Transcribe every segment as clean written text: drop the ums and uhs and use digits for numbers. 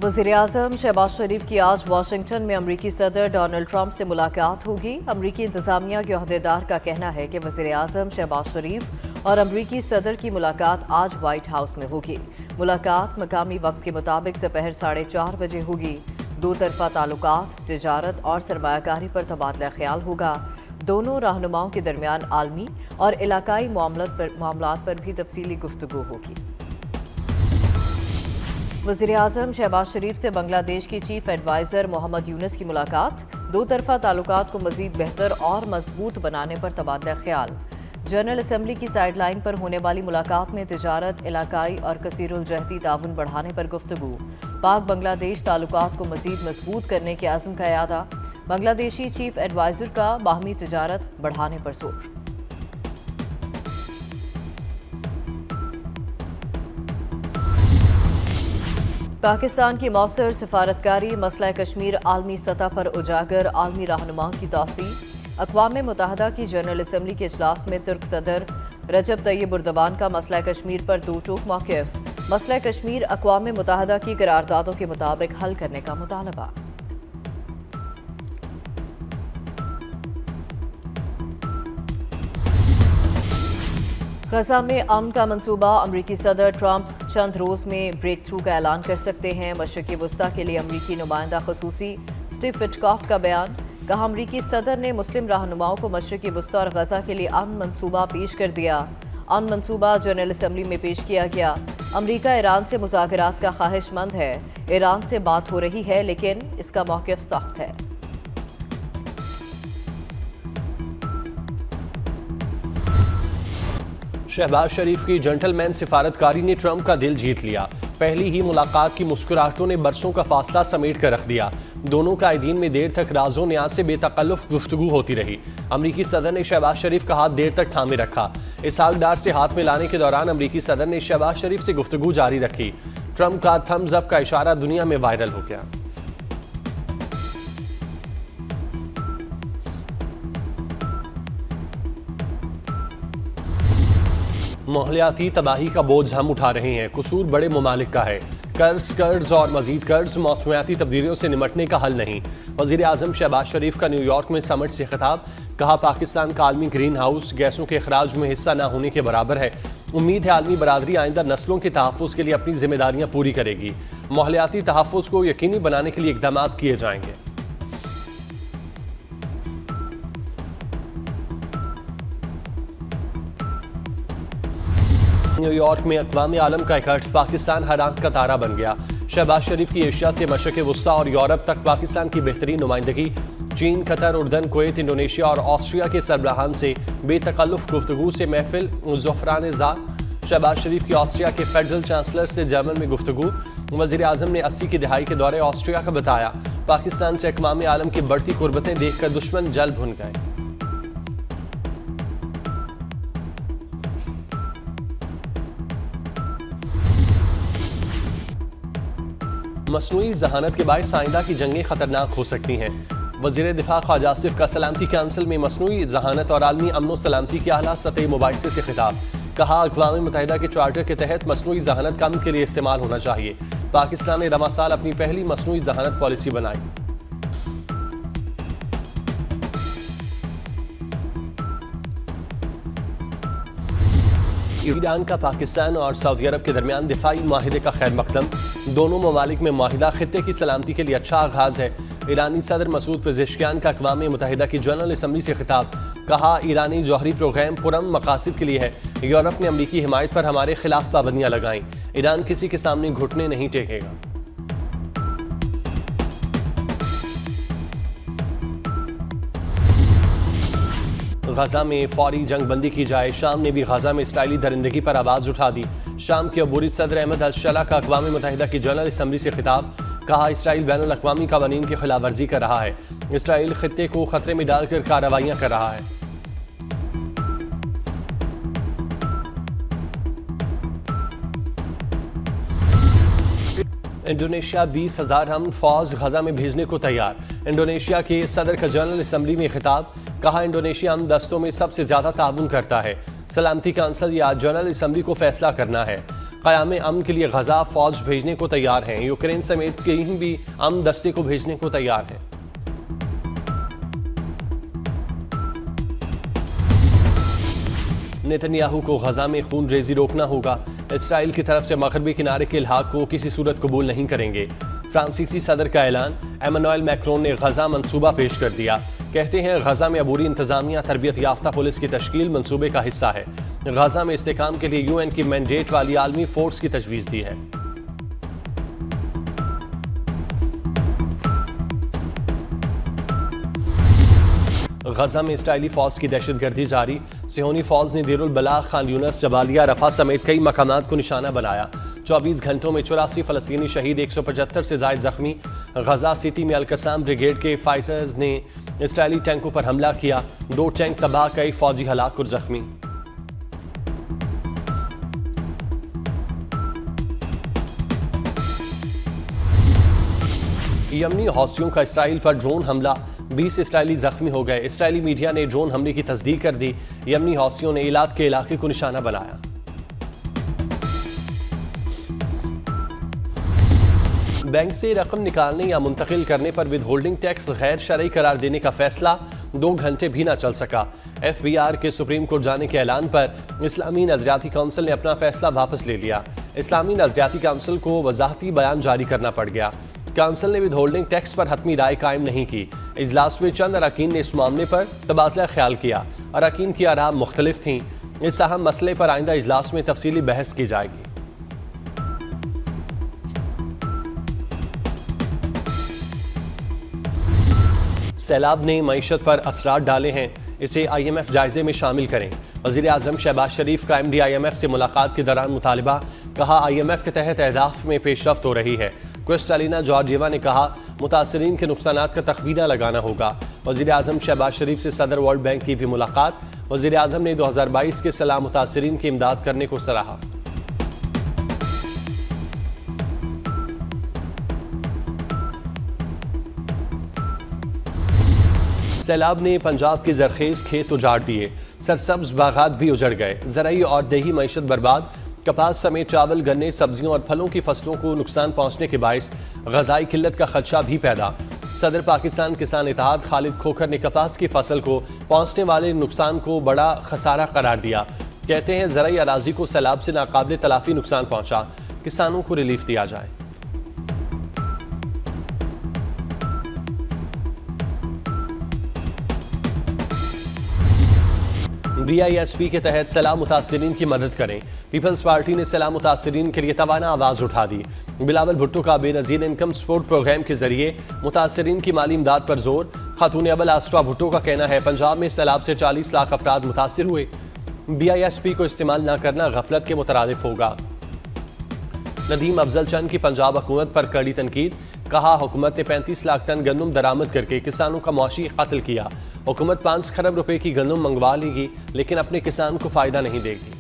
वज़ीर-ए-आज़म शहबाज शरीफ की आज वाशिंगटन में अमरीकी सदर डोनाल्ड ट्रंप से मुलाकात होगी। अमरीकी इंतजामिया के अहदेदार का कहना है कि वज़ीर-ए-आज़म शहबाज शरीफ और अमरीकी सदर की मुलाकात आज व्हाइट हाउस में होगी। मुलाकात मकामी वक्त के मुताबिक दोपहर 4:30 बजे होगी। दो तरफा ताल्लुकात, तिजारत और सरमायाकारी पर तबादला ख्याल होगा। दोनों रहनुमाओं के दरमियान आलमी और इलाकाई मामलात पर भी तफसीली गुफ्तगू होगी। वज़ीर-ए-आज़म शहबाज शरीफ से बांग्लादेश की चीफ एडवाइज़र मोहम्मद यूनुस की मुलाकात, दो तरफा ताल्लुकात को मज़ीद बेहतर और मजबूत बनाने पर तबादला ख्याल। जनरल असम्बली की साइड लाइन पर होने वाली मुलाकात में तिजारत, इलाकाई और कसीरुल जहती ताउन बढ़ाने पर गुफ्तगू। पाक बांग्लादेश ताल्लुकात को मज़ीद मजबूत करने के आज़म का इरादा। बांग्लादेशी चीफ एडवाइज़र का बाहमी तिजारत बढ़ाने पर जोर। पाकिस्तान की मौसर सफारतकारी मसला कश्मीर आलमी सतह पर उजागर, आलमी रहनुमाओं की तौसीह। अक़वाम मुत्तहिदा की जनरल असम्बली के इजलास में तुर्क सदर रजब तैयब एर्दोगान का मसला कश्मीर पर दो टोक मौक़िफ़। मसला कश्मीर अक़वाम मुत्तहिदा की करारदादों के मुताबिक हल करने का मुतालबा। गजा में अमन का मंसूबा, अमरीकी सदर ट्रंप चंद रोज़ में ब्रेक थ्रू का ऐलान कर सकते हैं। मशरिक़ी वस्ता के लिए अमरीकी नुमाइंदा खसूसी स्टीव विटकॉफ का बयान। कहा, अमरीकी सदर ने मुस्लिम रहनुमाओं को मशरिक़ी वस्ता और गजा के लिए अमन मंसूबा पेश कर दिया। अमन मंसूबा जनरल असम्बली में पेश किया गया। अमरीका ईरान से मुज़ाकरात का ख्वाहिशमंद है। ईरान से बात हो रही है लेकिन इसका मौक़िफ़ सख्त है। शहबाज शरीफ की जेंटलमैन सिफारतकारी ने ट्रंप का दिल जीत लिया। पहली ही मुलाकात की मुस्कुराहटों ने बरसों का फासला समेट कर रख दिया। दोनों कायदीन में देर तक राजों न्याज से बेतकल्लुफ़ गुफ्तगू होती रही। अमरीकी सदर ने शहबाज शरीफ का हाथ देर तक थामे रखा। इसहाक डार से हाथ मिलाने के दौरान अमरीकी सदर ने शहबाज शरीफ से गुफ्तगू जारी रखी। ट्रंप का थम्स अप का इशारा दुनिया में वायरल हो गया। माहौलियाती तबाही का बोझ हम उठा रहे हैं, कसूर बड़े ममालिक का है। कर्ज और मजीद कर्ज मौसमियाती तब्दीलियों से निमटने का हल नहीं। वज़ीर-ए-आज़म शहबाज शरीफ का न्यूयॉर्क में समिट से खिताब। कहा, पाकिस्तान का आलमी ग्रीन हाउस गैसों के अखराज में हिस्सा न होने के बराबर है। उम्मीद है आलमी बरादरी आइंदा नस्लों के तहफ़्फ़ुज़ के लिए अपनी जिम्मेदारियाँ पूरी करेगी। माहौलियाती तहफ़्फ़ुज़ को यकीनी बनाने के लिए इक़दाम किए जाएंगे। न्यूयॉर्क में अक़वाम आलम का इकट्ठ, पाकिस्तान हर आंख का तारा बन गया। शहबाज शरीफ की एशिया से मशरिक़ वस्ता और यूरोप तक पाकिस्तान की बेहतरीन नुमाइंदगी। चीन, कतर, उर्दन, कुवैत, इंडोनेशिया और ऑस्ट्रिया के सरबराहान से बेतकल्लुफ़ गुफ्तगू से महफिल ज़ुफ़रान ज़ार। शहबाज शरीफ की ऑस्ट्रिया के फेडरल चांसलर से जर्मन में गुफ्तगू। वज़ीर-ए-आज़म ने 80 की दहाई के दौरे ऑस्ट्रिया का बताया। पाकिस्तान से अक़वाम आलम की बढ़ती कुर्बतें देखकर दुश्मन जल भुन गए। मसनूई जहानत के बायस आइंदा की जंगें खतरनाक हो सकती हैं। वज़ीर दिफा ख्वाजा आसिफ का सलामती काउंसिल में मसनूई जहानत और आलमी अमन सलामती के आला सतही मुबाहिसे से खिताब। कहा, अक़वाम मुत्तहिदा के चार्टर के तहत मसनूई जहानत काम के लिए इस्तेमाल होना चाहिए। पाकिस्तान ने रवा साल अपनी पहली मसनूई जहानत पॉलिसी बनाई। ईरान का पाकिस्तान और सऊदी अरब के दरमियान दिफाई माहिदे का खैर मकदम। दोनों ममालिक में माहिदा खित्ते की सलामती के लिए अच्छा आगाज़ है। ईरानी सदर मसूद पेज़ेश्कियान का अक़वाम मुत्तहिदा की जनरल असम्बली से खिताब। कहा, ईरानी जौहरी प्रोग्राम पुरअमन मकासद के लिए है। यूरोप ने अमरीकी हिमायत पर हमारे खिलाफ पाबंदियाँ लगाईं। ईरान किसी के सामने घुटने नहीं टेकेगा। गजा में फौरी जंग बंदी की जाए। शाम ने भी गजा में इसराइली दरिंदगी पर आवाज़ उठा दी। शाम के अबूरी सदर अहमद अल-शला का अक़वाम मुत्तहिदा की जनरल असम्बली से खिताब। कहा, इसराइल बैनुल अक़वामी क़वानीन की खिलाफ वर्जी कर रहा है। इसराइल खित्ते को खतरे में डालकर कार्रवाइयाँ कर रहा है। इंडोनेशिया 20,000 हम फौज गजा में भेजने को तैयार। इंडोनेशिया के सदर का जनरल असम्बली में खिताब। कहा, इंडोनेशिया हम दस्तों में सबसे ज्यादा ताउन करता है। सलामती काउंसिल या जनरल असम्बली को फैसला करना है। क़याम अमन के लिए गजा फौज भेजने को तैयार हैं। यूक्रेन समेत कहीं भी अमन दस्ते को भेजने को तैयार हैं। नेतन्याहू को गजा में खून रेजी रोकना होगा। इसराइल की तरफ से मगरबी किनारे के इल्हाक को किसी सूरत कबूल नहीं करेंगे। फ्रांसीसी सदर का ऐलान। एमानुएल मैक्रोन ने गजा मंसूबा पेश कर दिया। कहते हैं गजा में अबूरी इंतजामिया तरबियत याफ्ता पुलिस की तश्कील मंसूबे का हिस्सा है। गजा में इस्तेकाम के लिए UN की मैंडेट वाली आलमी फोर्स की तजवीज़ दी है। गजा में इसराइली फौज की दहशतगर्दी जारी। सिहोनी फौज ने देरुल बलाग, खान यूनस, जबालिया, रफा समेत कई मकामात को निशाना बनाया। 24 घंटों में 84 फलस्तीनी शहीद, 175 से जायद जख्मी। गजा सिटी में अल-कसाम ब्रिगेड के फाइटर्स ने इसराइली टैंकों पर हमला किया। 2 टैंक तबाह, कई फौजी हलाक और जख्मी। यमनी हौसियों का इसराइल पर ड्रोन हमला, 20 इसराइली जख्मी हो गए। इसराइली मीडिया ने ड्रोन हमले की तस्दीक कर दी। यमनी हौसियों ने इलाक के इलाके को निशाना बनाया। बैंक से रकम निकालने या मुंतकिल करने पर विद होल्डिंग टैक्स गैर शरई करार देने का फैसला 2 घंटे भी न चल सका। FBR के सुप्रीम कोर्ट जाने के ऐलान पर इस्लामी नजरियाती काउंसिल ने अपना फैसला वापस ले लिया। इस्लामी नजरियाती काउंसिल को वजाहती बयान जारी करना पड़ गया। काउंसिल ने विद होल्डिंग टैक्स पर हतमी राय कायम नहीं की। इजलास में चंद अरकान ने इस मामले पर तबादला ख्याल किया। अरकान की आराम मुख्तलिफ थीं। इस अहम मसले पर आइंदा इजलास में तफसीली बहस की जाएगी। सैलाब ने मईशत पर असरात डाले हैं, इसे IMF जायजे में शामिल करें। वज़ीर आज़म शहबाज शरीफ का MD IMF से मुलाकात के दौरान मुतालिबा। कहा IMF के तहत अहदाफ में पेशरफ्त हो रही है। क्रिस्टालिना जॉर्जिएवा ने कहा मुतासरीन के नुकसानात का तखमीना लगाना होगा। वज़ीर आज़म शहबाज शरीफ से सदर वर्ल्ड बैंक की भी मुलाकात। वज़ीर आज़म ने 2022 के सलाह मुतासरीन की इमदाद करने को सराहा। सैलाब ने पंजाब के जरखेज खेत उजाड़ दिए, सरसब्ज बागात भी उजड़ गए। ज़राई और देही मईशत बर्बाद। कपास समेत चावल, गन्ने, सब्जियों और फलों की फसलों को नुकसान पहुंचने के बायस ग़ज़ाई किल्लत का खदशा भी पैदा। सदर पाकिस्तान किसान इत्तेहाद खालिद खोखर ने कपास की फसल को पहुंचने वाले नुकसान को बड़ा खसारा करार दिया। कहते हैं ज़राई अराजी को सैलाब से नाकाबिल तलाफी नुकसान पहुंचा, किसानों को रिलीफ दिया जाए। BISP के तहत सैलाब मुतासरीन की मदद करें। पीपल्स पार्टी ने सैलाब मुतासरीन के लिए तवाना आवाज़ उठा दी। बिलावल भुट्टो का बेनज़ीर इनकम सपोर्ट प्रोग्राम के जरिए मुतासरीन की माली इमदाद पर जोर। खातून अव्वल आसफा भुट्टो का कहना है पंजाब में इस सैलाब से 40 लाख अफराद मुतासर हुए। BISP को इस्तेमाल न करना गफलत के मुतरादिफ होगा। नदीम अफजल चंद की पंजाब हुकूमत पर कड़ी तनकीद। कहा हुकूमत ने 35 लाख टन गंदम दरामद करके किसानों का मुआशी कत्ल किया। हुकूमत 5 खरब रुपए की गंदम मंगवा लेगी लेकिन अपने किसान को फायदा नहीं देगी।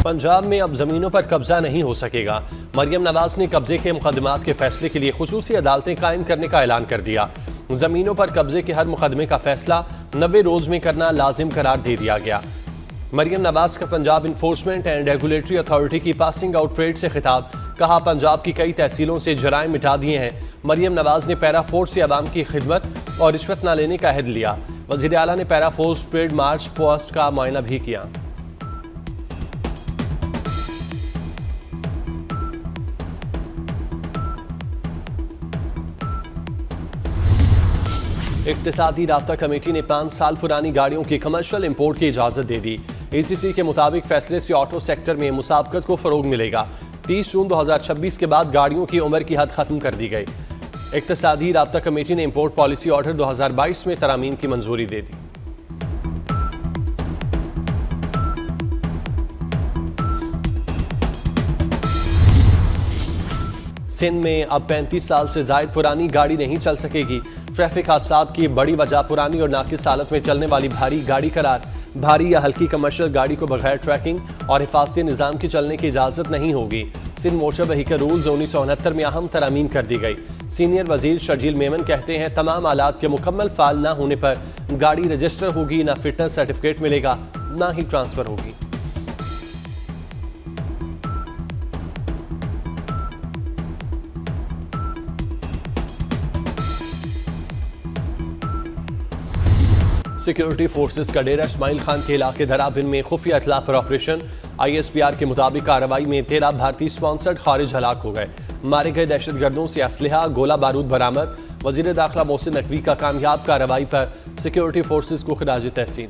पंजाब में अब जमीनों पर कब्जा नहीं हो सकेगा। मरियम नवाज ने कब्जे के मुकदमात के फैसले के लिए खुसूसी अदालतें कायम करने का ऐलान कर दिया। जमीनों पर कब्जे के हर मुकदमे का फैसला 90 रोज में करना लाजिम करार दे दिया गया। मरियम नवाज का Punjab enforcement and regulatory authority की पासिंग आउट परेड से खिताब। कहा पंजाब की कई तहसीलों से जराइम मिटा दिए हैं। मरियम नवाज ने पैरा फोर्स से अवाम की खिदमत और रिश्वत न लेने का अहद लिया। वज़ीर आला ने पैरा फोर्स परेड मार्च पोस्ट का मुआयना भी किया। इक्तिसादी राब्ता कमेटी ने 5 साल पुरानी गाड़ियों की कमर्शियल इंपोर्ट की इजाजत दे दी। ACC के मुताबिक फैसले से ऑटो सेक्टर में मुसाबकत को फरोग मिलेगा। 30 जून 2026 के बाद गाड़ियों की उम्र की हद खत्म कर दी गई। इक्तिसादी राब्ता कमेटी ने इंपोर्ट पॉलिसी ऑर्डर 2022 में तरमीम की मंजूरी दे दी। सिंध में अब 35 साल से जायद पुरानी गाड़ी नहीं चल सकेगी। ट्रैफिक हादसात की बड़ी वजह पुरानी और नाकिस हालत में चलने वाली भारी गाड़ी करार। भारी या हल्की कमर्शियल गाड़ी को बगैर ट्रैकिंग और हिफाजती निज़ाम की चलने की इजाज़त नहीं होगी। सिंध मोटर व्हीकल रूल्स 1969 में अहम तरमीम कर दी गई। सीनियर वजीर शर्जील मेमन कहते हैं तमाम आलात के मुकम्मल फाल ना होने पर गाड़ी रजिस्टर होगी, ना फिटनेस सर्टिफिकेट मिलेगा, ना ही ट्रांसफर होगी। सिक्योरिटी फोर्सेस का डेरा इस्माइल खान के इलाके धराबिन में खुफिया इतला पर ऑपरेशन। ISPR के मुताबिक कार्रवाई में 13 भारतीय स्पॉन्सर्ड खारिज हलाक हो गए। मारे गए दहशतगर्दों से असलहा गोला बारूद बरामद। वजीर दाखिला मोहसिन नकवी का कामयाब कार्रवाई पर सिक्योरिटी फोर्सेस को खिराज तहसीन।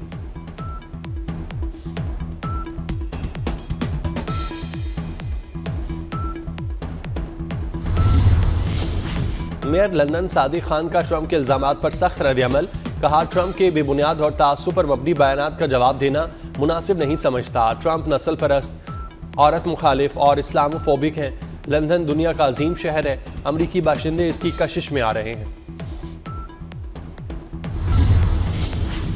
मेयर लंदन सादिक खान का ट्रंप के इल्जामात पर सख्त रद्द-ए-अमल। कहा, ट्रंप के बेबुनियाद और तासुब पर मबनी बयानात का जवाब देना मुनासिब नहीं समझता। ट्रंप नस्ल परस्त, औरत मुखालिफ और इस्लामोफोबिक हैं। लंदन दुनिया का अजीम शहर है, अमरीकी बाशिंदे इसकी कशिश में आ रहे हैं।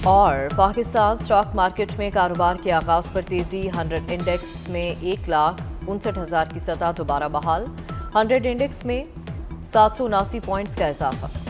और पाकिस्तान स्टॉक मार्केट में कारोबार के आगाज पर तेजी। 100 इंडेक्स में 1,59,000 की सतह दोबारा बहाल। 100 इंडेक्स में 779 पॉइंट्स का इजाफा।